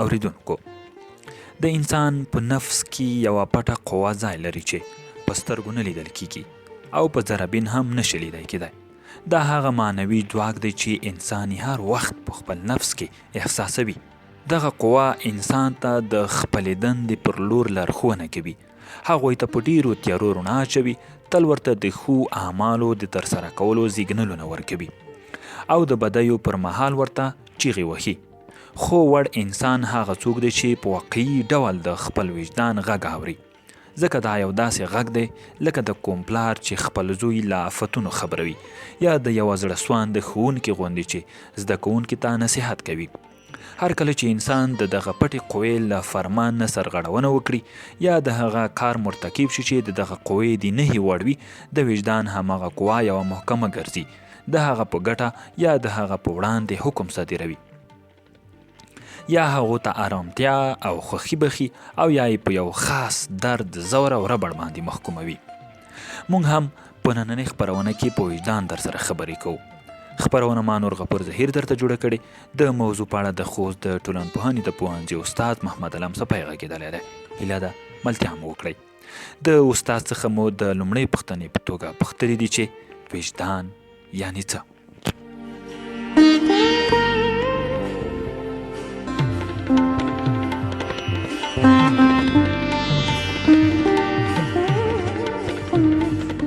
اوریدونکو، د انسان په نفس کې یوه پټه قوه ځای لري چې په سترګو نه لیدل کیږي او په ذرابین هم نشي لیدی کیدی. دا هغه معنوي ځواک دی چې انسان هر وخت په خپل نفس کې احساسوي. دغه قوه انسان ته د خپلې دندې پر لور لارښوونه کوي، هغوی ته په ډیرو تیارو رڼا اچوي، تل ورته د ښو اعمالو د ترسره کولو زیږنلونه ورکوي او د بدیو پر مهال ورته چیغې وهي. خو وړ انسان هغه څوک دی چې په واقعي ډول د خپل وجدان غږ اوري، ځکه دا یو داسې غږ دی لکه د کوم پلار چې خپل زوی له آفتونو خبروي، یا د یوه زړه سواند ښوونکي غوندې چې زده کوونکي ته نصیحت کوي. هر کله چې انسان د دغه پټې قوې له فرمان نه سرغړونه وکړي یا د هغه کار مرتکب شي چې د دغه قوې د نهي وړ وي، د وجدان همغه قوه یوه محکمه ګرځي، د هغه په ګټه یا د هغه په وړاندې حکم صادروي، یا هغو ته آرامتیا او خوښي بخي او یا یې په یو خاص درد، زور او ربړ باندې محکوموي. موږ هم په نننۍ خپرونه کې په وجدان در سره خبرې کوو. خپرونه ما نور غفور ظهیر درته جوړه کړې. د موضوع په اړه د خوست د ټولنپوهنې د پوهنځي استاد محمد علم صفای غږېدلی دی. هیله ده ملتیا مو وکړئ. د استاد څخه مو د لومړۍ پوښتنې په توګه پوښتلي دي چې وجدان یعنې څه؟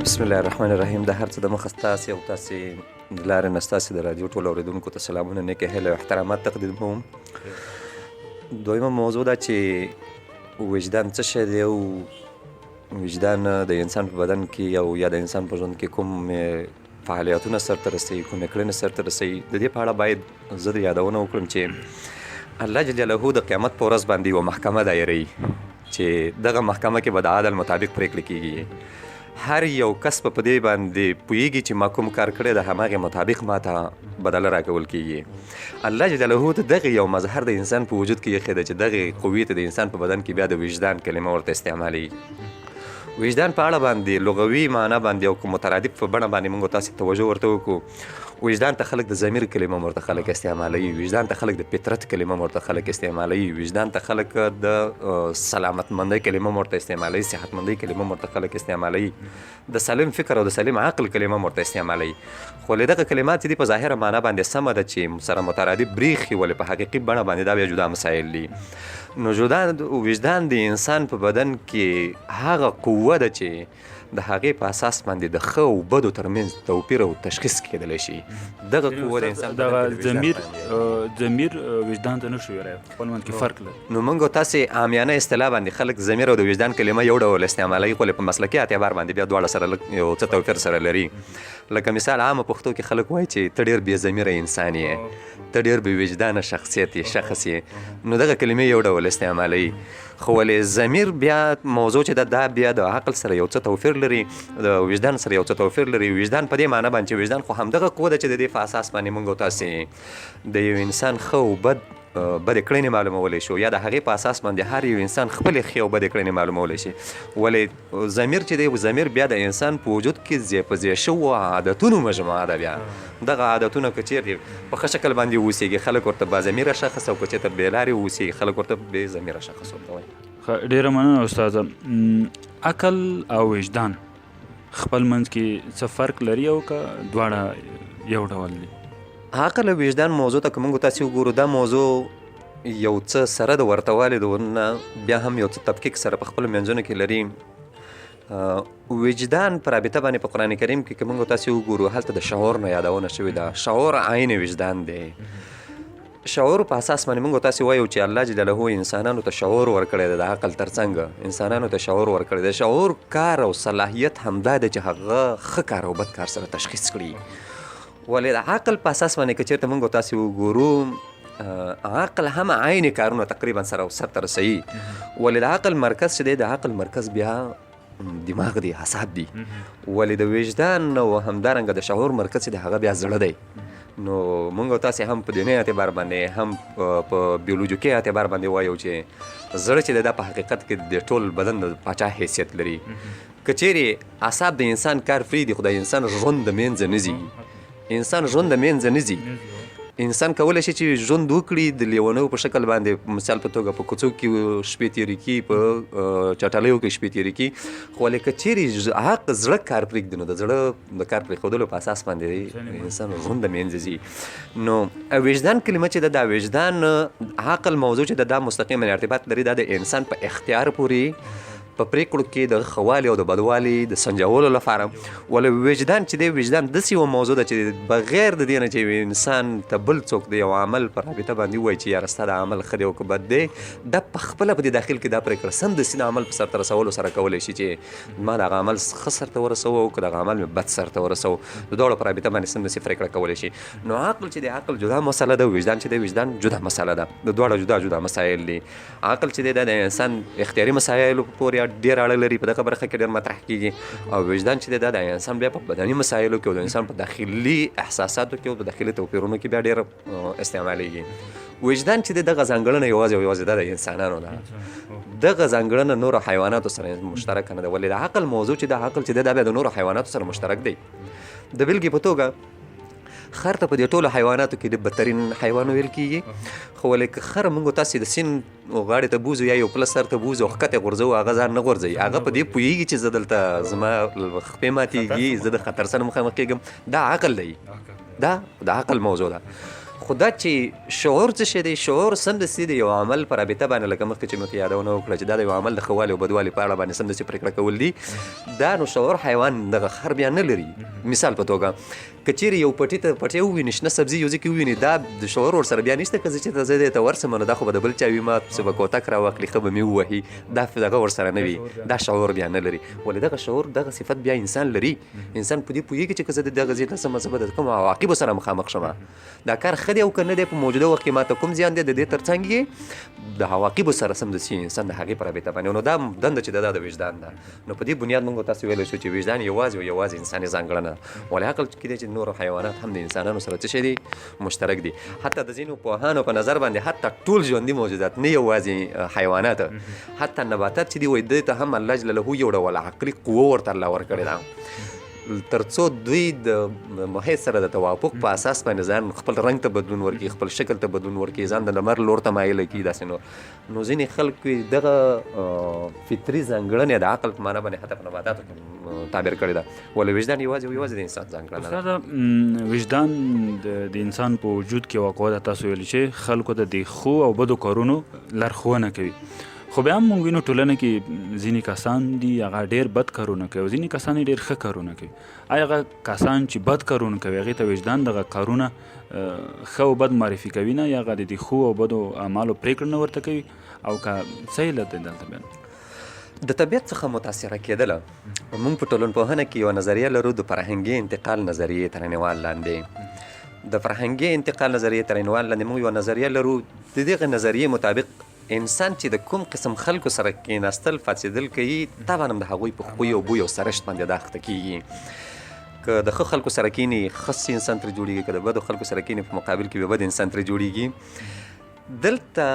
بسم الله الرحمن الرحیم. د هر څه د مخه ستاسې او تاسې د لارې نه ستاسې د رادیو ټولو اورېدونکو ته سلامونه، نیکې هیلې او احترامات تقدیم کوم. دویمه موضوع ده چې وجدان څه شی دی او وجدان د انسان په بدن کې او یا د انسان په ژوند کې کوم فعالیتونه سرته رسوي، کومې کړنې سرته رسوي. د دې په اړه باید زه د یادونه وکړم چې الله جل جلاله د قیامت په ورځ باندې یوه محکمه دایروي چې دغه محکمه کې به د عدل مطابق پرېکړې کیږي. هر یو کس په دې باندې پوهیږي چې ما کوم کار کړی د هماغې مطابق ما ته بدله راکول کیږي. الله جل جلاله ته دغه یو مظهر د انسان په وجود کې ایښی دی چې دغې قوې ته د انسان په بدن کې بیا د وجدان کلمه ورته استعمالي. وجدان په اړه باندې لغوي معنا باندې او کوم مترادف په بڼه باندې موږ تاسې توجه ورته وکړو. وجدان ته خلک د ضمیر کلمه ورته خلک استعمالوي، وجدان ته خلک د فطرت کلمه ورته خلک استعمالوي، وجدان ته خلک د سلامتمندۍ کلمه ورته استعمالوي، صحتمندۍ کلمه ورته خلک استعمالوي، د سالم فکر او د سالم عقل کلمه ورته استعمالوي. خو له دغه کلمات چې دي په ظاهره معنا باندې سمه ده چې سره مترادف برېښي، ولې په حقیقي بڼه باندې دا بیا جدا مسایل دي. نو وجدان د انسان په بدن کې هغه قوه ده چې د هغې په اساس باندې د ښه او بدو ترمنځ توپیر او تشخیص کېدلی شي. دغه قوه د انسان دغه ضمیر وجدان ته نشو ویلی، خپل منځ کې فرق لري. نو موږ تاسې عامیانه اصطلاح باندې خلک ضمیر او د وجدان کلمه یو ډول استعمالوي، خو په مسلکي اعتبار باندې بیا دواړه سره یو څه توپیر سره لري. لکه مثال عامه پښتو کې خلک وایي چې ته ډېر بې ضمیره انسان یې، ته ډېر بې وجدانه شخصیت یې، شخص یې. نو دغه کلمې یو ډول استعمالوي. خو ولې ضمیر بیا موضوع چې ده دا بیا د عقل سره یو څه توپیر لري، د وجدان سره یو څه توپیر لري. وجدان په دې معنا باندې چې وجدان خو همدغه قوه ده چې د دې په اساس باندې موږ تاسې د یو انسان ښه او بدې کړنې معلومولی شو، یا د هغې په اساس باندې هر یو انسان خپلې ښې او بدې کړنې معلومولی شي. ولې ضمیر چې دی، ضمیر بیا د انسان په وجود کې ځای په ځای شوو عادتونو مجموعه ده. بیا دغه عادتونه که چیرې په ښه شکل باندې اوسېږي خلک ورته باضمیره شخص، او که چېرته بې لارې اوسېږي خلک ورته بې ضمیره شخص ورته وایي. ډېره مننه استاده. عقل او وجدان خپل منځ کې څه فرق لري او که دواړه یو ډول دي؟ عقل او وجدان موضوع ته که موږ تاسې وګورو، دا موضوع یو څه سره د ورته والي نه بیا هم یو څه تفکیک سره په خپلو منځونو کې لري. وجدان په رابطه باندې په قرآن کریم کې که موږ تاسې وګورو، هلته د شعور نه یادونه شوې ده. شعور عین وجدان دی. شعور په اساس باندې موږ تاسې وایو چې الله جل جلاله انسانانو ته شعور ورکړی دی، د عقل ترڅنګ انسانانو ته شعور ورکړی دی. شعور کار او صلاحیت همدا دی چې هغه ښه کار او بد کار سره تشخیص کړي. ولې د عقل په اساس باندې که چېرته موږ تاسې وګورو، عقل هم عین کارونه تقریبا سره سرته رسوي. ولې د عقل مرکز چې دی، د عقل مرکز بیا دماغ دی، اعصاب دي. ولې د وجدان او همدارنګه د شعور مرکز چې دی هغه بیا زړه دی. نو موږ تاسې هم په دیني اعتبار باندې هم په بیولوژیکي اعتبار باندې وایو چې زړه چې دی دا په حقیقت کې د ټول بدن د پاچا حیثیت لري. که چیرې اعصاب د انسان کار پرېږدي خو د انسان ژوند د منځه نه ځي، انسان ژوند د منځه نه ځي. انسان کولی شي چې ژوند وکړي د لیونیو په شکل باندې، مثال په توګه په کوڅو کې شپې تېرې کړي، په چټلیو کې شپې تېرې کړي. خو که چیرې حق زړه کار پرېږدي نو د زړه د کار پرېښودلو په اساس باندې انسان ژوند د منځه ځي. نو وجدان کلمه چې ده، دا وجدان عقل موضوع چې ده، دا مستقیما ارتباط لري دا د انسان په اختیار پورې په پرېکړو کې د ښه او د بدوالي د سنجولو لپاره. ولې وجدان چې دی، وجدان داسې یوه موضوع ده چې بغیر د دې نه چې انسان ته بل څوک د یو عمل په رابطه باندې ووایي چې یاره ستا د عمل ښه دی او که بد دی، دا په خپله په دې داخل کې دا پرېکړه سمدستي د عمل په سرته رسولو سره کولی شي چې ما دغه عمل ښه سرته ورسوه او که دغه عمل مې بد سرته ورسوه، د دواړو په رابطه باندې سمدستي پرېکړه کولی شي. نو عقل چې دی، عقل جدا مسله ده، وجدان چې دی، وجدان جدا مسله ده، د دواړه جدا جدا مسایل دي. عقل چې دی دا د انسان اختیاري مسایلو پورې ډېر اړه لري، په دغه برخه کې ډېر مطرح کېږي. او وجدان چې دی دا د انسان بیا په بدني مسایلو کې او د انسان په داخلي احساساتو کې او په داخلي توپیرونو کې بیا ډېر استعمالیږي. وجدان چې دی دغه ځانګړنه یوازې او یوازې دا د انسانانو ده، دغه ځانګړنه نورو حیواناتو سره مشترکه نه ده. ولې د عقل موضوع چې د عقل چې دی دا بیا د نورو حیواناتو سره مشترک دی. د بېلګې په توګه خر ته په دې ټولو حیواناتو کې د بدترین حیوان ویل کېږي. خو ولې که خر موږ تاسې د سیند غاړې ته بوځو یا یو پله سر ته بوځو او ښکته غورځوو، هغه ځان نه غورځوي، هغه په دې پوهېږي چې زه دلته زما خپې ماتېږي، زه د خطر سره مخامخ کېږم. دا عقل دی، دا د عقل موضوع ده. خو دا چې شعور څه شی دی، شعور سمدستي د یو عمل په رابطه باندې لکه مخکې چې موږ یادونه وکړه چې دا د یو عمل د ښه والي او بدوالي په اړه باندې سمدستي پرېکړه کول دي. دا نو شعور حیوان دغه خر بیا نه لري. مثال په توګه که چیرې یو پټي ته پټی وویني، شنه سبزي یو ځای کې وویني، دا د شعور ورسره بیا نشته که زه چې زه دې ته ورسم نو دا خو به د بل چا وي، ما پسې به کوتک راواخلي، ښه به مې ووهي، دا دغه ورسره نه وي، دا شعور بیا نه لري. ولې دغه شعور دغه صفت بیا انسان لري. انسان په دې پوهېږي چې که زه د دغه ځای ته ځم زه به د کومو عواقبو سره مخامخ شم، دا کار ښه دی او که نه دی، په موجوده وخت کې ماته کوم زیان دی، د دې تر څنګ یې د عواقبو سره سمدستي انسان د هغې په رابطه باندې. نو دا دنده چې ده دا د وجدان ده. نو په دې بنیاد موږ تاسو ویلی شو چې وجدان یوازې او یوازې انساني ځانګړنه ده. ولې عقل کې دی چې نورو حیوانات هم د انسانانو سره څه شی دي، مشترک دي. حتی د ځینو پوهانو په نظر باندې حتی ټول ژوندي موجودات، نه یوازې حیوانات، حتی نباتات چې دي، وایي دې ته هم الله جل له یو ډول عقلي قوه ورته الله ورکړې ده، تر څو دوی د محیط سره د توافق په اساس باندې ځان خپل رنګ ته بدلون ورکړي، خپل شکل ته بدلون ورکړي، ځان د لمر لور ته مایله کړي. داسې نو ځینې خلک دغه فطري ځانګړنې د عقل په معنا باندې حتی په نباتاتو کې تعبیر کړې ده. ولې وجدان یوازې او یوازې د انسان ځانګړنه ده. وجدان د انسان په وجود کې واقع ده. تاسو ویلي چې خلکو ته د ښو او بدو کارونو لارښوونه کوي. خو بیا هم موږ وینو ټولنه کې ځینې کسان دي هغه ډېر بد کارونه کوي او ځینې کسان ډېر ښه کارونه کوي. آیا هغه کسان چې بد کارونه کوي هغې ته وجدان دغه کارونه ښه او بد معرفي کوي نه، یا هغه د ښو او بدو اعمالو پرېکړه نه ورته کوي؟ او که څه علت دی دلته بیا د طبیعت څخه متاثره کېدله؟ موږ په ټولنپوهنه کې یوه نظریه لرو، د فرهنګي انتقال نظریې تر عنوان لاندې. د فرهنګي انتقال نظریې تر عنوان لاندې موږ یوه نظریه لرو. د دغې نظریې مطابق انسان چې د کوم قسم خلکو سره کېناستل فاسدل کوي، طبعا هم د هغوی په خوی او بوی او سرشت باندې دا اخته کېږي. که د ښه خلکو سره کېني ښه انسان ترې جوړېږي، که د بدو خلکو سره کېني په مقابل کې به بد انسان ترې جوړېږي. دلته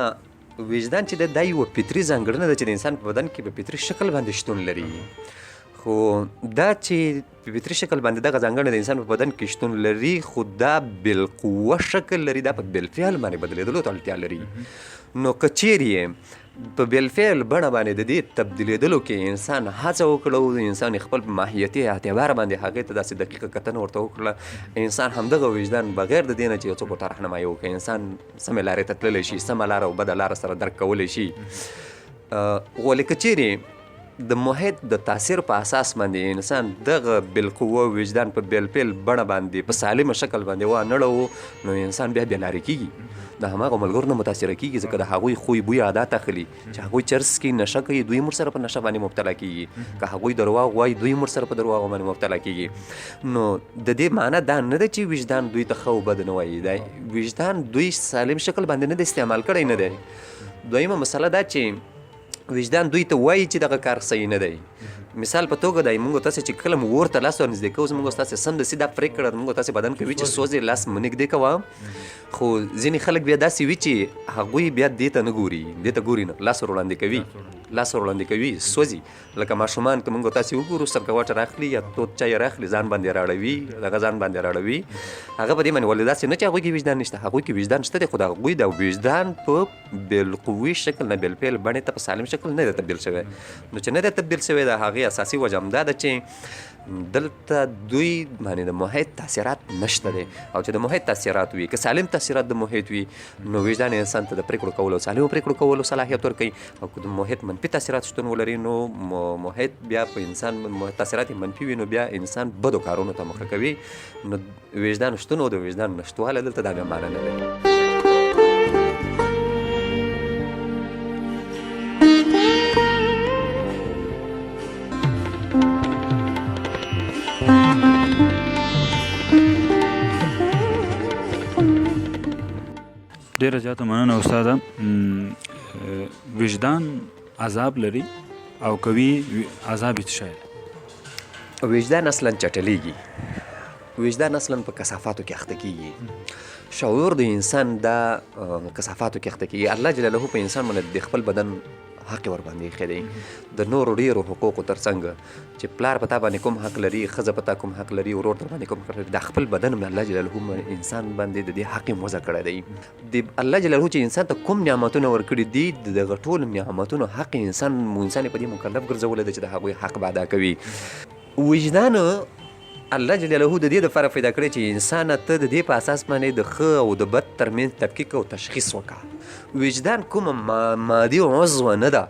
وجدان چې دا یوه فطري ځانګړنه ده چې د انسان په بدن کې په فطري شکل باندې شتون لري. خو دا چې په فطري شکل باندې دغه ځانګړنه د انسان په بدن کې شتون لري، خو دا بالقوه شکل لري، دا په بالفعل باندې بدلېدلو ته اړتیا لري. نو که چیرې په بالفعل بڼه باندې د دې تبدیلېدلو کې انسان هڅه وکړه او د انسان خپل ماهیتي اعتبار باندې هغې ته داسې دقیقه کتنه ورته وکړه، انسان همدغه وجدان بغیر د دې نه چې یو څوک ورته رهنمایي وکړي، انسان سمې لارې ته تللی شي، سمه لاره او بده لاره سره درک کولی شي. ولې که چیرې د محیط د تاثیر په اساس باندې انسان دغه بالقوه وجدان په بالفعل بڼه باندې په سالمه شکل باندې وانړوو، نو انسان بیا بېلارې کېږي، د هماغه ملګرو نه متاثره کېږي، ځکه د هغوی خوی بوی عادات اخلي. چې هغوی چرس کوي، نشه کوي، دوی هم ورسره په نشه باندې مبتلا کېږي. که هغوی درواغ وایي، دوی هم ورسره په درواغو باندې مبتلا کېږي. نو د دې معنی دا نه ده چې وجدان دوی ته ښه او بد نه وایي، دا وجدان دوی سالم شکل باندې نه دی استعمال کړی نه دی. دویمه مسله دا چې وجدان دوی ته وایي چې دغه کار صحیح نه دی. مثال په توګه دی، موږ تاسې چې کله مو اور ته لاس ورنږدې کوو، موږ تاسې سمدستي دا پرېکړه موږ تاسې بدن کوي چې سوځې لاس مو نږدې کوه. خو ځینې خلک بیا داسې وي چې هغوی بیا دې ته نه ګوري، دې ته ګوري نه، لاس ور وړاندې کوي، لاس وړاندې کوي سوځي. لکه ماشومان که موږ تاسې وګورو سرکه واټر اخلي یا تود چای راخلي ځان باندې راړوي دغه ځان باندې راړوي هغه په دې باندې ولې داسې نه چې هغوی کې وجدان نشته، هغوی کې وجدان شته دی خو د هغوی د وجدان په بالقوي شکل نه بالفعل بڼې ته په سالم شکل نه دی تبدیل شوی. نو چې نه دی تبدیل شوی د هغې اساسي وجه همدا ده چې دلته دوی باندې د محیط تاثیرات نشته دی او چې د محیط تاثیرات وي که سالم تاثیرات د محیط وي نو وجدان انسان ته د پرېکړو کولو او سالمو پرېکړو کولو صلاحیت ورکوي او که د محیط منفي تاثیرات شتون ولري نو محیط بیا په انسان تاثیرات منفي وي نو بیا انسان بدو کارونو ته مخه کوي. نو وجدان شتون او د وجدان نشتواله دلته دا بیا معنی نه لري. ډېره زیاته مننه استاده. وجدان عذاب لري او کوي عذاب یې څه شی دی؟ وجدان اصلا چټلیږي، وجدان اصلا په کثافاتو کې اخته کېږي. شعور د انسان دا کثافاتو کې اخته کېږي. الله جلاله په انسان باندې د خپل بدن حق ورباندې ایښی دی د نورو ډېرو حقوقو تر څنګ چې پلار په تا باندې کوم حق لري، ښځه په تا کوم حق لري، ورور در باندې کوم حق لري. د خپل بدن هم الله جلاله انسان باندې د دې حق یې موضع کړی دی. د الله جلاله چې انسان ته کوم نعمتونه ورکړي دي د دغه ټولو نعمتونو حق انسان یې په دې مکلف ګرځولی دی چې د هغوی حق به ادا کوي. وجدان الله جلاله د دې دپاره پیدا کړی چې انسان ته د دې په اساس باندې د ښه او د بد ترمنځ تفکیک او تشخیص وکړه. وجدان کومه مادي عضو نه ده،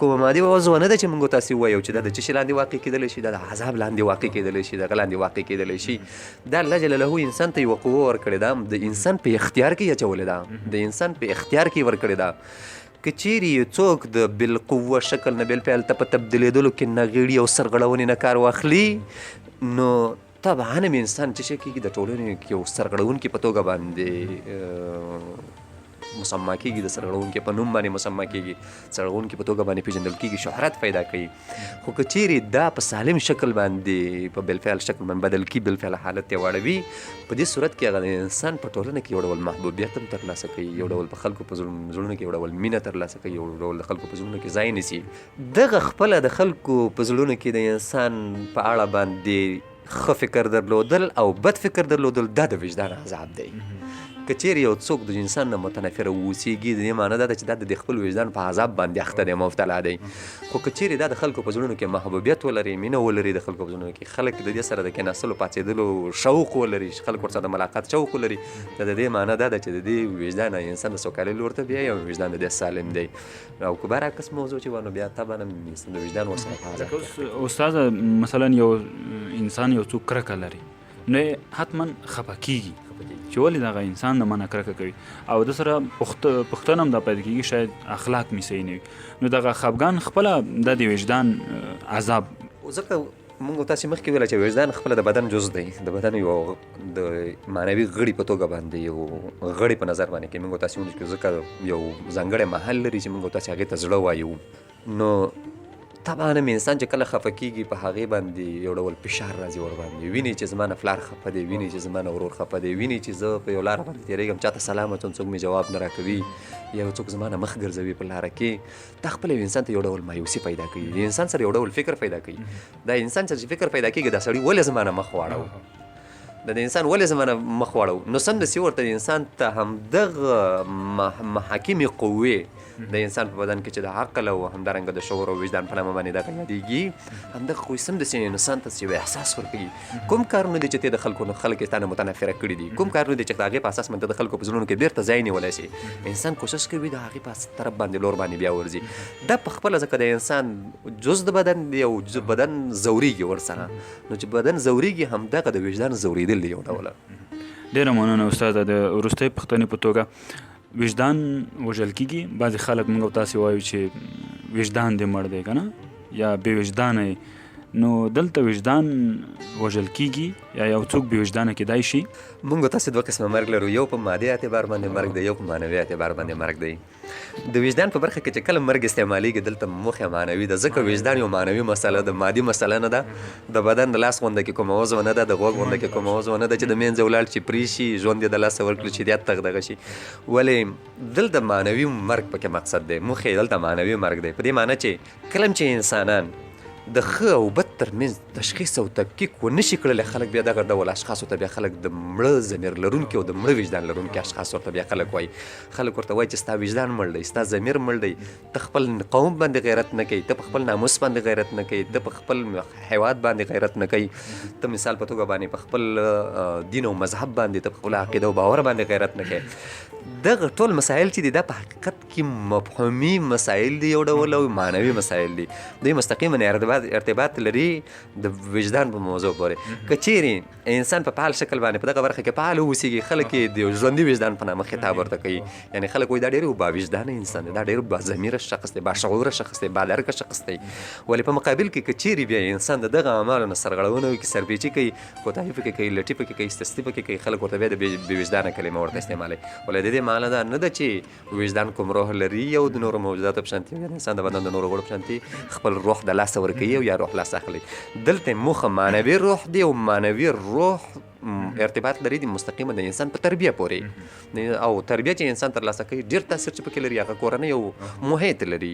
کومه مادي عضو نه ده چې موږ تاسې ووایو چې دا د څه شي لاندې واقع کېدلی شي، دا د عذاب لاندې واقع کېدلی شي، دغه لاندې واقع کېدلی شي. دا الله جلاله انسان ته یوه قوه ورکړې ده، د انسان په اختیار کې یې اچولې ده، د انسان په اختیار کې یې ورکړې ده. که چیرې څوک د بالقوه شکل نه بالفعل ته په تبدیلېدلو کې نغېړي او سرغړونې نه کار واخلي نو طبعا انسان چې شي کېږي د ټولنې یو سرغړونکي په توګه باندې مسما کېږي، د سرغړونکي په نوم باندې مسما کېږي، سرغړونکي په توګه باندې پېژندل کېږي، شهرت پیدا کوي. خو که چیرې دا په سالم شکل باندې په بالفعل شکل باندې بدل کړي، بالفعل حالت یې واړوي، په دې صورت کې هغه د انسان په ټولنه کې یو ډول محبوبیت هم ترلاسه کوي، یو ډول په خلکو په زړونو کې یو ډول مینه ترلاسه کوي، یو ډول د خلکو په زړونو کې ځای نیسي. دغه خپله د خلکو په زړونو کې د انسان په اړه باندې ښه فکر درلودل او بد فکر درلودل دا د وجدان عذاب دی. که چیرې یو څوک د انسان نه متنفره واوسېږي د دې معنی دا ده چې دا د خپل وجدان په عذاب باندې اخته دی، مبتلا دی. خو که چیرې دا د خلکو په زړونو کې محبوبیت ولري، مینه ولري، د خلکو په زړونو کې خلک د دې سره د کېناستلو پاڅېدلو شوق ولري، خلک ورسره د ملاقات شوق ولري، د دې معنی دا ده چې د دې وجدان انسان د سوکالۍ لور ته بیایي او وجدان د دې سالم دی. او که برعکس موضوع چې وانه بیا طبعا د وجدان ورسره په عذاب دی. استاده مثلا یو انسان یو څوک کرکه لري نو حتما خفه کېږي چې ولې دغه انسان د منه کرکه کوي او د سره پوښتنه هم دا پیدا کېږي شاید اخلاق مې صحیح نه وي نو دغه خفګان خپله د دې وجدان عذاب. ځکه موږ تاسې مخکې ویله چې وجدان خپله د بدن جز دی، د بدن یو د معنوي غړي په توګه باندې یو غړي په نظر باندې کې موږ تاسې ونیسو چې ځکه یو ځانګړی محل لري چې موږ تاسې هغې ته زړه وایو. نو طبعا انسان چې کله خفه کېږي په هغې باندې یو ډول فشار راځي ورباندې، ویني چې زما نه پلار خفه دی، ویني چې زما نه ورور خفه دی، ویني چې زه په یو لاره باندې تېرېږم چاته سلام اچوم څوک مې جواب نه راکوي یا یو څوک زما نه مخ ګرځوي په لاره کې. دا خپله یو انسان ته یو ډول مایوسي پیدا کوي، د انسان سره یو ډول فکر پیدا کوي. دا انسان چې فکر پیدا کېږي دا سړي ولې زما نه مخ واړو، د انسان ولې زما نه مخ واړو، نو سمدستي ورته د انسان ته همدغه محاکمې قوې د انسان په بدن کې چې د عقل او همدارنګه د شعور او وجدان په نامه باندې دغه یادېږي، همدغه قوې سمدستي انسان ته یو احساس ورکوي. کوم کارونه دي چې ته د خلک یې تا نه متنفره کړي دي، کوم کارونه دي چې د هغې په اساس باندې د خلکو په زړونو کې بېرته ځای نیولی شي، انسان کوشش کوي د هغې په طرف باندې لور باندې بیا ورځي. دا په خپله ځکه د انسان جز د بدن دی او بدن ځورېږي ورسره، نو چې بدن ځورېږي همدغه د وجدان ځورېدل دی یو ډوله. ډېره مننه استاده. د وروستۍ پوښتنې په توګه وجدان وژل کېږي، بعضې خلک موږ تاسې وایو چې وجدان دې مړ دی که نه یا بې وجدانه نو دلته وجدان وژل کیږي یا یو څوک بې وجدانه کیدای شي؟ موږ تاسې دوه قسمه مرګ لرو، یو په مادي اعتبار باندې مرګ دی، یو په معنوي اعتبار باندې مرګ دی. د وجدان په برخه کې چې کله مرګ استعمالیږي دلته موخه معنوي ده، ځکه وجدان یو معنوي مسله ده، مادي مسله نه ده. د بدن د لاس غونډه کې کوم عضو نه ده، د غوږ غونډه کې کوم عضو نه ده چې د منځه ولاړ چې پرې شي ژوند یې د لاسه ورکړي چې دې تغ دغه شي. ولې دلته معنوي مرګ پکې مقصد دی، موخه یې دلته معنوي مرګ دی، په دې معنی چې کله چې انسانان د ښه او بد ترمنځ تشخیص او تفکیک ونشي کړلی، خلک بیا دغه ډول اشخاصو ته بیا خلک د مړه ضمیر لرونکي او د مړه وجدان لرونکي اشخاص ورته بیا خلک وایي. خلک ورته وایي چې ستا وجدان مړ دی، ستا ضمیر مړ دی، ته خپل قوم باندې غیرت نه کوي، ته په خپل ناموس باندې غیرت نه کوي، ته په خپل هیواد باندې غیرت نه کوي، ته مثال په توګه باندې په خپل دین او مذهب باندې، ته په خپل عقیده او باور باندې غیرت نه کوي. دغه ټول مسایل چې دي دا په حقیقت کې مفهومي مسایل دي یو ډول او معنوي مسایل دي. دوی مستقیما ارتباط لري د وجدان په موضوع پورې. که چیرې انسان په فعال شکل باندې په دغه برخه کې فعال اوسیږي، خلک یې د ژوندي وجدان په نامه خطاب ورته کوي. یعنې خلک وایي دا ډېر باوجدانه انسان دی، دا ډېر باضمیره شخص دی، باشعوره شخص دی، بالرکه شخص دی. ولې په مقابل کې که چیرې بیا انسان د دغه اعمالو نه سرغړونه وکړي، سرپیچي کوي، کوتاهي پکې کوي، لټي پکې کوي، سستي پکې کوي، خلک ورته بیا د بې وجدانه کلمه ورته استعمالوي. ولې د دې معنی دا نه ده چې وجدان کوم روح لري او د نورو موجوداتو په شانتي، یعنې انسان د بدن د نورو غړو په شانتي خپل روح د لاسه ورکوي او یا روح لاسه اخلي. دلته موخه معنوي روح دی او معنوي روح ارتباط لري د مستقیما د انسان په تربیه پورې، او تربیه چې انسان ترلاسه کوي ډېر تاثیر چې پکې لري هغه کورنۍ او محیط لري.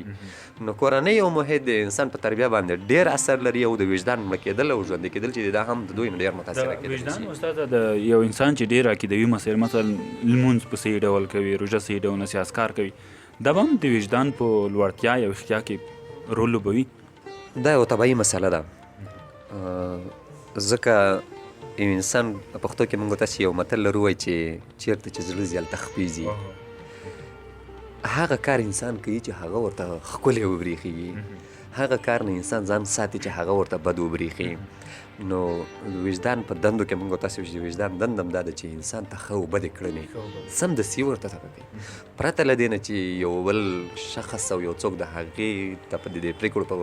نو کورنۍ او محیط د انسان په تربیه باندې ډېر اثر لري او د وجدان مړه کېدل او ژوندي کېدل چې دا هم د دوی نه ډېر متاثره کېدل شي. وجدان استاده د یو انسان چې ډېر عقیدوي مسایل مثلا لمونځ په صحیح ډول کوي، روژه صحیح ډول سیاسکار کوي، دا به هم د وجدان په لوړتیا یا اختیا کې رول لوبوي؟ دا یو طبیعي مسله ده، ځکه یو انسان په پښتو کې موږ تاسې یو متل لرو وایي چې چېرته چې زړه زیالته خپېږي هغه کار انسان کوي چې هغه ورته ښکلی وبرېښي، هغه کار نه انسان ځان ساتي چې هغه ورته بد وبرېښي. نو وجدان په دندو کې موږ تاسې چې وجدان دند هم دا ده چې انسان ته ښه او بدې کړنې سمدستي ورته څه کوي، پرته له دې نه چې یو بل شخص او یو څوک د هغې ته په دې پرېکړو په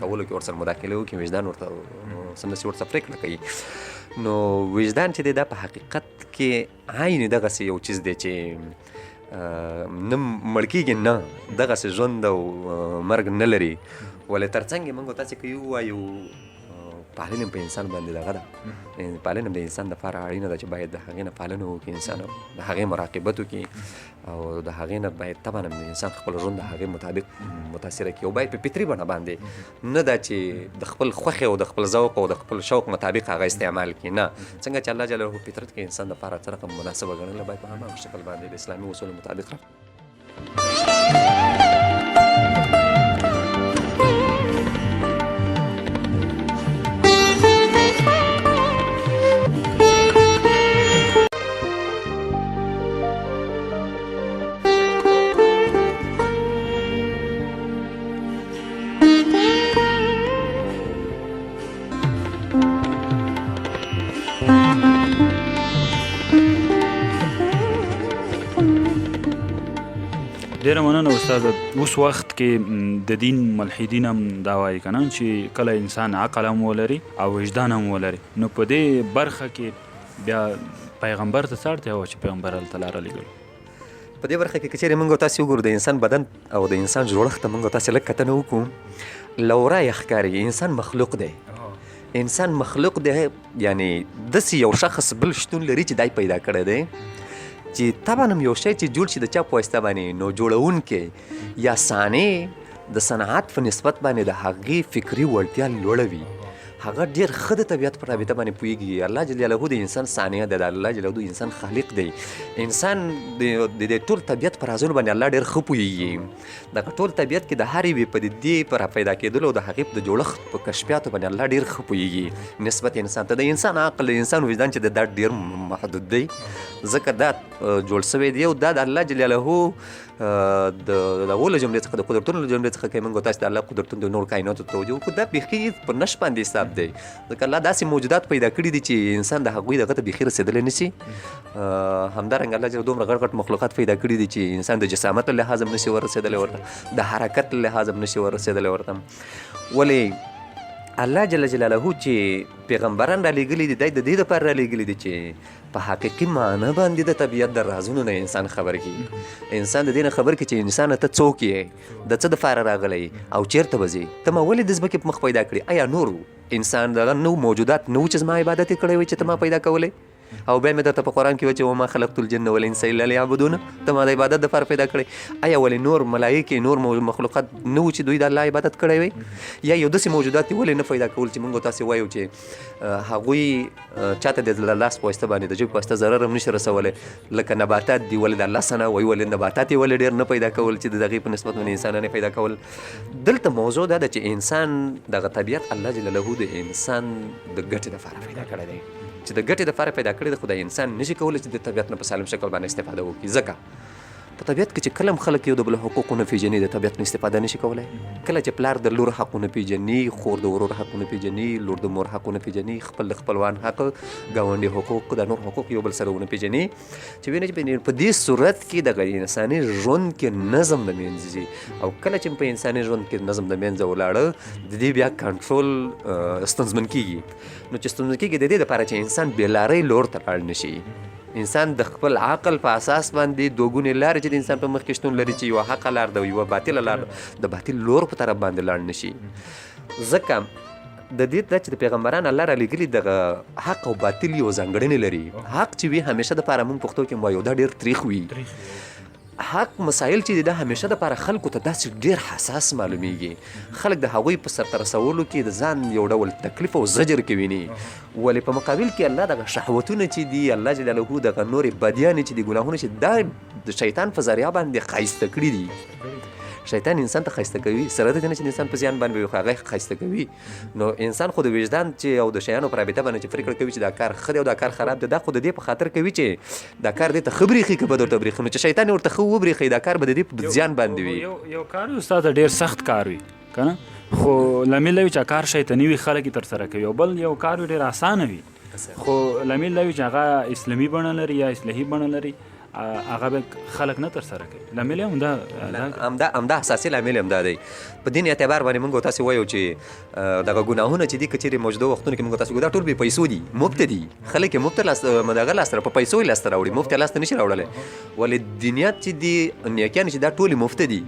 کولو کې ورسره مداخله وکړي، وجدان ورته سمدستي ورته پرېکړه کوي. نو وجدان چې دی دا په حقیقت کې عین دغسې یو چیز دی چې نه مړ کېږي، نه دغسې ژوند او مرګ نه لري. ولې تر څنګ یې موږ تاسې که ووایو پالنه په انسان باندې دغه ده، پالنه د انسان دپاره اړینه ده چې باید د هغې نه پالنه وکړي انسان، د هغې مراقبت وکړي او د هغې نه باید طبعا د انسان خپل ژوند د هغې مطابق متاثره کړي او باید په فطري بڼه باندې، نه دا چې د خپل خوښې او د خپل ذوق او د خپل شوق مطابق هغه استعمال کړي. نه، څنګه چې الله جل وعلا فطرت کې انسان دپاره څه رقم مناسبه ګڼله باید په هماغه شکل باندې د اسلامي اصولو مطابق ډېره مننه استاده. اوس وخت کې د دین ملحدین هم دا وایي که نه چې کله انسان عقل هم ولري او وجدان هم ولري، نو په دې برخه کې بیا پیغمبر ته څه اړتیا وه چې پیغمبر هلته لاره لېږلو؟ په دې برخه کې که چېرې موږ تاسې وګورو د انسان بدن او د انسان جوړښت ته موږ تاسې لږ کتنه وکړو، لورا یې ښکاري انسان مخلوق دی، انسان مخلوق دی، یعنې داسې یو شخص بل شتون لري چې دای پیدا کړی دی چې طبعا هم یو شی چې جوړ شي د چا په واسطه باندې، نو جوړونکی یا صانع د صنعت په نسبت باندې د هغې فکري وړتیا لوړه وي، هغه ډېر ښه د طبیعت په رابطه باندې پوهېږي. الله جل جلاله د انسان صانع دی، د الله جل جلاله انسان خالق دی، انسان د ټول طبیعت په رازونو باندې الله ډېر ښه پوهېږي. دغه ټول طبیعت کې د هرې یوې پدیدې په راپیدا کېدلو او د هغې د جوړښت په کشفیاتو باندې الله ډېر ښه پوهېږي نسبت انسان ته. د انسان عقل، د انسان وجدان چې دا ډېر محدود دی، ځکه دا جوړ شوی دی او دا د الله جل جلاله د هغو له جملې څخه د قدرتونو له جملې څخه که موږ تاسې د الله قدرتونو د نورو کایناتو ته توجه وکړو، دا بیخي په نش باندې حساب دی، ځکه الله داسې موجودات پیدا کړي دي چې انسان د هغوی دغه ته بیخي رسېدلی نه شي. همدارنګه الله جل دومره غټ غټ مخلوقات پیدا کړي دي چې انسان د جسامت له لحاظ هم نشي ورسېدلی ورته، د حرکت له لحاظ هم نشي ورسېدلی ورته. ولې الله جل جلاله چې پیغمبران را لېږلي دي دی د دې دپاره را لېږلي دي چې په حقیقي معنی باندې د طبیعت د رازونو نه انسان خبر کړي. انسان د دې نه خبر کړي چې انسان ته څوک یې، د څه دپاره راغلی او چېرته به ځې، ته ما ولې د ځمکې په مخ پیدا کړي؟ آیا نور انسان دغه نو موجودات نه و چې زما عبادت یې کړی وی چې ته ما پیدا کولی؟ او بیا مې درته په قرآن کې وایي چې وما خلقت الجن والانس الا لیعبدون، ته ما د عبادت دپاره پیدا کړی. آیا ولې نور ملایکې نور مخلوقات نه و چې دوی د الله عبادت کړی وی؟ یا یو داسې موجودات یې ولې نه پیدا کول چې موږ تاسې وایو چې هغوی چاته د لاس په واسطه باندې د ژبې په واسطه ضرر هم نشي رسولی، لکه نباتات دي ولې د الله څه نه وایي، ولې نباتات یې ولې ډېر نه پیدا کول چې د هغې په نسبت باندې انسانان یې پیدا کول. دلته موضوع دا ده چې انسان دغه طبیعت الله جل جلاله د انسان د ګټې دپاره پیدا کړی دی، چې د ګټې دپاره پیدا کړی دی، خو د انسان نشي کولی چې د طبیعت نه په سالم شکل باندې استفاده وکړي. ځکه په طبیعت کې چې کله هم خلک یو د بل حقوقو نه پېژني، د طبیعت نه استفاده نشي کولی. کله چې پلار د لور حقونه پېژني، خور د ورور حقونه پېژني، لور د مور حقونه پېژني، خپل د خپلوان حق، ګاونډي حقوق، د نور حقوق یو بل سره ونه پېژني، چې ویني چې په دې صورت کې دغه انساني ژوند کې نظم د منځه ځي. او کله چې په انساني ژوند کې نظم د منځه ولاړه، د دې بیا کنټرول ستونزمن کېږي. نو چې ستونزمن کېږي د دې دپاره چې انسان بېلارۍ لور ته لاړ نشي. انسان د خپل عقل په اساس باندې دوه ګونې لارې چې د انسان په مخ کې شتون لري، چې یوه حقه لار ده او یوه باطله لار ده، د باطل لور په طرف باندې لاړ نشي. ځکه د دې دا چې د پیغمبران الله را لېږلي دغه حق او باطل یو ځانګړنې لري. حق چې وي همیشه دپاره موږ پښتو کې وایو دا ډېر تریخ وي. حق مسایل چې دي دا همیشه دپاره خلکو ته داسې ډېر حساس معلومیږي. خلک د هغوی په سرته رسولو کې د ځان یو ډول تکلیف او زجر کې ویني، ولې په مقابل کې الله دغه شهوتونه چې دي، الله جل جلاله دغه نورې بدیانې چې دي، ګناهونه چې دا د شیطان په ذریعه باندې ښایسته کړي دي. شیطان انسان ته ښایسته کوي، سره د دې نه چې انسان په زیان باندې وي، خو هغه ښایسته کوي. نو انسان خو د وجدان چې او د شیانو په رابطه باندې چې پرېکړه کوي چې دا کار ښه دی او دا کار خراب دی، دا خو د دې په خاطر کوي چې دا کار دې ته ښه برېښي که بد ورته برېښي. نو چې شیطان یې ورته ښه وبرېښي، دا کار به د دې په زیان باندې وي. یو کار استاد ډېر سخت کار وي که نه، خو لامل وي چې کار شیطاني وي، خلک یې ترسره کوي. او بل یو کار وي ډېر اسانه وي، خو لامل وي چې هغه اسلامي بڼه لري یا اصلاحي بڼه لري، هغه به خلک نه ترسره کوي. لامل یې همدا اساسي لامل هم دا دی. په دین اعتبار باندې موږ تاسې وایو چې دغه ګناهونه چې دي که چېرې موجوده وختونو کې موږ تاسې وایو دا ټول بې پیسو دي، مفت دي. خلک یې مفت دغه لاسته په پیسو یې لاسته راوړي، مفت یې لاسته نشي راوړلی. ولې دنیات چې دي نیکیانې چې دا ټولې مفت دي،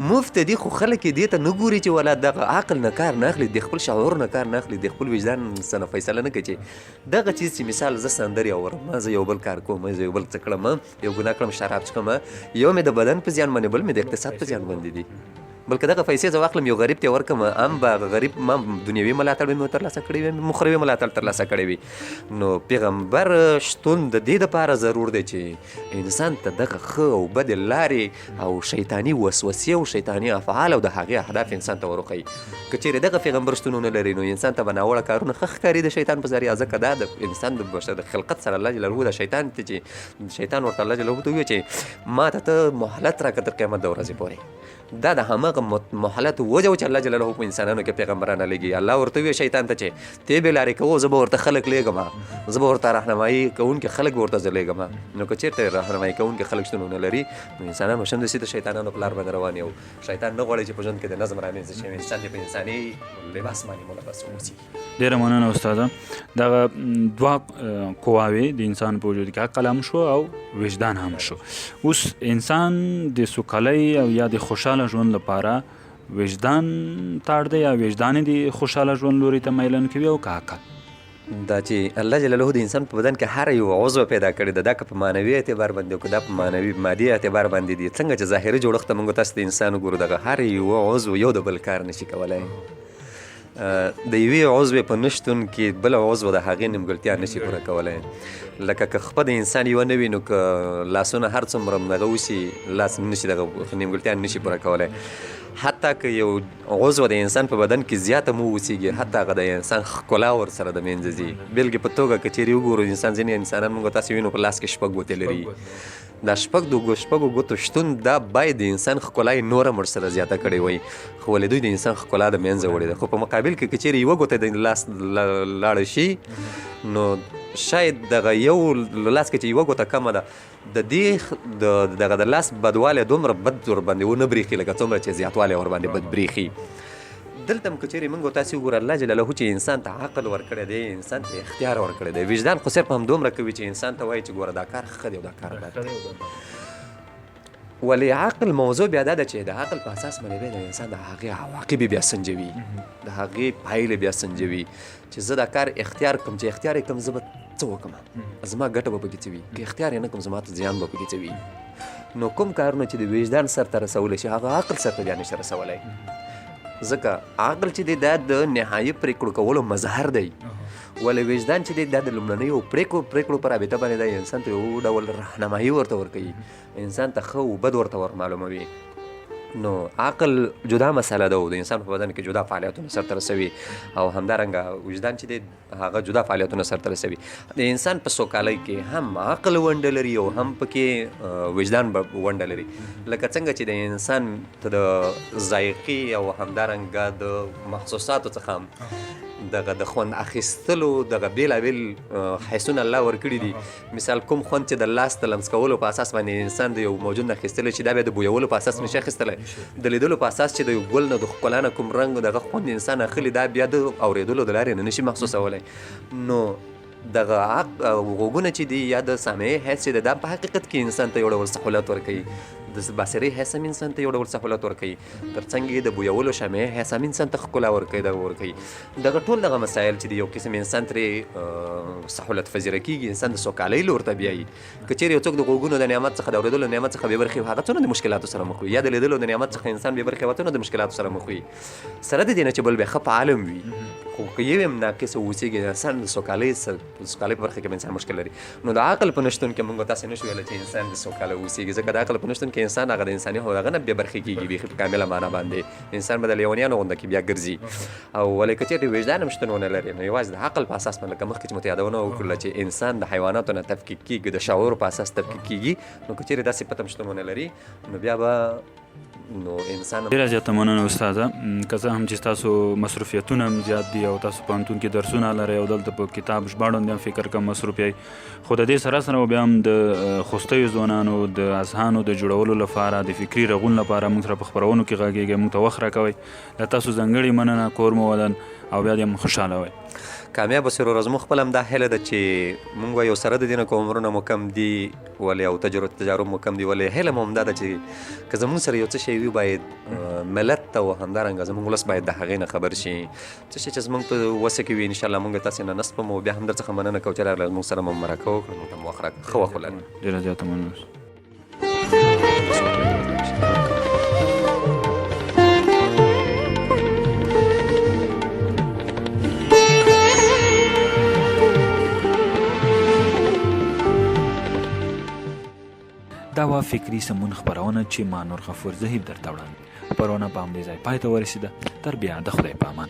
مفت دي، خو خلک یې دې ته نه ګوري چې ولا دغه عقل نه کار نه اخلي، د خپل شعور نه کار نه اخلي، د خپل وجدان څه نه فیصله نه کوي چې دغه چیز چې مثال زه سندرې اورم، زه یو بل کار کوم، زه یو بل څه کړم، یو ګناه کړم، شراب څښم، یو مې د بدن په زیان باندې، بل مې د اقتصاد په زیان باندې دي. بلکې دغه پیسې زه واخلم یو غریب ته ورکړم، هم به غریب ما دنیوي ملاتړ به مې ترلاسه کړی وي، مخروي ملاتړ ترلاسه کړی وي. نو پیغمبر شتون د دې دپاره ضرور دی چې انسان ته دغه ښه او بدې لارې او شیطاني وسوسې او شیطاني افعال او د هغې اهداف انسان ته ورښیي. که چېرې دغه پیغمبر شتون ونه لري، نو انسان ته به ناوړه کارونه ښه ښکاري د شیطان په ذریعه. ځکه دا د انسان د بشر د خلقت سره الله جلاله د شیطان ته چې شیطان ورته الله جلاله ته ووایي چې ما ته مهلت راکړه تر قیامت د ورځې پورې. دا د همغه مهلت وجه و چې الله جلاله په انسانانو کې پیغمبران لګي. الله ورته وایي شیطان ته چې ته بې لارې کوو، زه به ورته خلک لېږم، زه به ورته راهنمایي کوونکي خلک به ورته زه لېږم. نو که چېرته راهنمایي کوونکي خلک شتون ونه لري، نو انسانان به همداسې د شیطانانو په لار باندې روان یو. شیطان نه غواړي چې په ژوند کې د نظم رامنځته شي، انسان یې په انساني لباس باندې ملبس واوسي. ډېره مننه استاده. دغه دوه قواوې د انسان په وجود کې عقل هم شو او وجدان هم شو. اوس انسان د سوکالۍ او یا د خوشحاله ژوند لپاره وجدان تاړ دی یا وجدان د خوشحاله ژوند لوري ته میلان کوي او که عقل؟ دا چې الله جلاله د انسان په بدن کې هر یو عضو پیدا کړی ده، دا که په معنوي اعتبار باندې او که دا په معنوي مادي اعتبار باندې دي، څنګه چې ظاهري جوړښت ته موږ تاسو د انسان وګورو، دغه هر یو عضو یو د بل کار نشي کولی. د یوې عضوې په نشتون کې بل عضو د هغې نیمګړتیا نشي پوره کولی. لکه که خپه د انسان یوه نه وي، نو که لاسونه هر څومره دغه وسي، لاس نشي دغه نیمګړتیا نشي پوره کولی. حتی که یو عضو د انسان په بدن کې زیاته مو اوسیږي، حتی هغه د انسان ښکلا ورسره د منځه ځي. بېلګې په توګه که چېرې وګورو انسان، ځینې انسانان موږ تاسې وینو په لاس کې 6 ګوتې لري. دا 6 ګوتو شتون دا باید د انسان ښکلا یې نوره هم ورسره زیاته کړې وای، خو ولې دوی د انسان ښکلا د منځه وړې ده. خو په مقابل کې که چېرې یوه ګوته د لاس لاړه شي، نو شاید دغه یو لاس کې چې یوه ګوته کمه ده، د دې دغه د لاس بدوالی دومره بد ور باندې ونه برېښي لکه څومره چې زیاتوالی ور باندې بد برېښي. دلته هم که چېرې موږ او تاسې وګوره الله جل له چې انسان ته عقل ورکړی دی انسان ته اختیار ورکړی دی وجدان خو صرف همدومره کوي چې انسان ته وایي چې ګوره دا کار ښه دی او دا کار بد دی ولې عقل موضوع بیا دا ده چې د عقل په اساس باندې بیا د انسان د هغې عواقب بیا سنجوي د هغې پایلې بیا سنجوي چې زه دا کار اختیار کوم چې اختیار یې کوم زه به څه وکړم زما ګټه به پکې څه وي که اختیار یې نه کوم زما ته زیان به پکې څه وي نو کوم کارونه چې د وجدان سرته رسولی شي هغه عقل سرته بیا نشي رسولی ځکه عقل چې دی دا د نهایي پرېکړو کولو مظهر دی ولې وجدان چې دی دا د لومړنیو پرېکړو په رابطه باندې دی انسان ته یو ډول راهنمایي ورته ورکوي انسان ته ښه او بد ورته ور معلوموي نو عقل جدا مسله ده او د انسان په بدن کې جدا فعالیتونه سرته رسوي او همدارنګه وجدان چې دی هغه جدا فعالیتونه سرته رسوي د انسان په سوکالۍ کې هم عقل ونډه لري او هم پکې وجدان ونډه لري لکه څنګه چې د انسان ته د ذایقې او همدارنګه د محسوساتو څخه دغه د خوند اخیستلو دغه بېلابېل حسونه الله ورکړي دي مثال کوم خوند چې د لاس د لمس کولو په اساس باندې انسان د یو موجود نه اخیستلی چې دا بیا د بویولو په اساس نشي اخیستلی د لیدلو په اساس چې د یو ګل نه د ښکلا نه کوم رنګ دغه خوند انسان اخلي دا بیا د اورېدلو د لارې نه نشي محسوسولی نو دغه غوږونه چې دي یا د سامعې حیث چې دا په حقیقت کې انسان ته یو ډول سهولت ورکوي د بصري حیث هم انسان ته یو ډول سهولت ورکوي تر څنګ یې د بویولو شمعې حیث هم انسان ته ښکلا ورکوي دغه ورکوي دغه ټول دغه مسایل چې د یو قسم انسان ترې سهولت پذیره کېږي انسان د سوکالۍ لور ته بیایي که چېرې یو څوک د غوږونو د نعمت څخه د اورېدلو نعمت څخه بې برخې هغه څونه د مشکلاتو سره مخ وي یا د لیدلو د نعمت څخه انسان بې برخې څونه د مشکلاتو سره مخ وي سره د دې نه چې بل بیا ښه په عالم وي خو که یو هم ناقص اوسېږي انسان د سوکالۍ په برخه کې انسان مشکل لري نو د عقل په نشتون کې موږ تاسې نشو ویلی چې انسان د سوکاله اوسېږي ځکه د عقل په نشتون کې انسان هغه د انساني هو هغه نه بې برخې کېږي بیخي په کامله معنا باندې انسان به د لیونیانو غونده کې بیا ګرځي او ولې که چېرې وجدان هم شتون ونه لري نو یوازې د عقل په اساس باندې لکه مخکې چې مو ته یادونه وکړله چې انسان د حیواناتو نه تفکیک کېږي د شعور په اساس تفکیک کېږي نو که چېرې دا صفت هم شتون ونه لري نو بیا به نو انسان ډېره زیاته مننه استاده که څه هم چې ستاسو مصروفیتونه هم زیات دي او تاسو پوهنتون کې درسونه لرئ او دلته په کتاب ژباړو هم فکر کم مصروف یئ خو د دې سره سره بیا هم د خوستیو ځوانانو د اذهانو د جوړولو لپاره د فکري رغون لپاره موږ سره په خپرونو کې غږیږئ موږ ته وخت راکوئ له تاسو ځانګړې مننه کور مو ودان او بیا دې هم خوشحاله وئ کامیاب اوسئ ورځ مو خپل هم دا هیله ده چې موږ یو سره د دې نه که عمرونه مو کم دي ولې او تجارب مو کم دي ولې هیله مو هم دا ده چې که زموږ سره یو څه شی وي باید ملت ته او همدارنګه زموږ ولس باید د هغې نه خبر شي څه شی چې زموږ په وسه کې وي انشاءالله موږ تاسې نه نسپم او بیا هم در څخه مننه کوو چې راغله زموږ سره مو مرکه وکړه موږ ته مو وخت راکړه ښه وخت ولرئ ډېره زیاته مننه دا وا فکري سمون خپرونه چې ما نور غفور زهیر درته وړاندې خپرونه په همدې ځای پای ته ورسېده تر بیا د خدای په امان